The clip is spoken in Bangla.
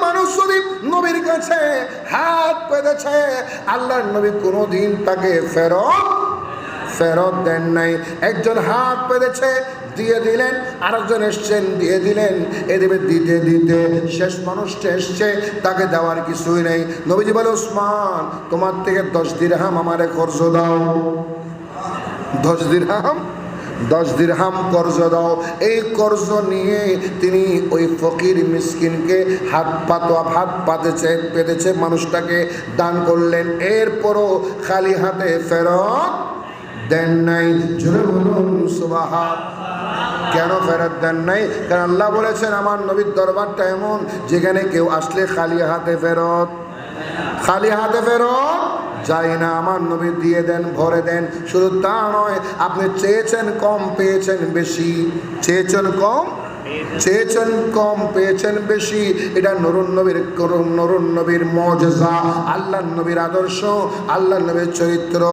মানুষ যদি নবীর কাছে হাত পেতেছে, আল্লাহর নবী কোনোদিন তাকে ফেরত দেন নাই। একজন হাত পেতেছে, দিয়ে দিলেন, আরেকজন এসছেন, দিয়ে দিলেন। এদিকে দিতে দিতে শেষ মানুষটা এসছে, তাকে দেওয়ার কিছুই নেই। নবীজি বলে, ওসমান, তোমার থেকে 10 দিরহাম আমারে কর্জ দাও। 10 দিরহাম কর্জ দাও। এই কর্জ নিয়ে তিনি ওই ফকির মিসকিনকে হাত পেতেছে মানুষটাকে দান করলেন। এরপরও খালি হাতে ফেরত দেন নাই। জোরে বলুন সুবহান। কেন ফেরত দেন নাই? কারণ আল্লাহ বলেছেন, আমার নবীর দরবারটা এমন যেখানে কেউ আসলে খালি হাতে ফেরত যাই না। আমার নবী দিয়ে দেন, ভরে দেন। শুধু তা নয়, আপনি চেয়েছেন কম, পেয়েছেন বেশি। চেয়েছেন কম, পেয়েছেন বেশি। এটা নুরুন নবীর মজেজা, আল্লাহর নবীর আদর্শ, আল্লাহর নবীর চরিত্র।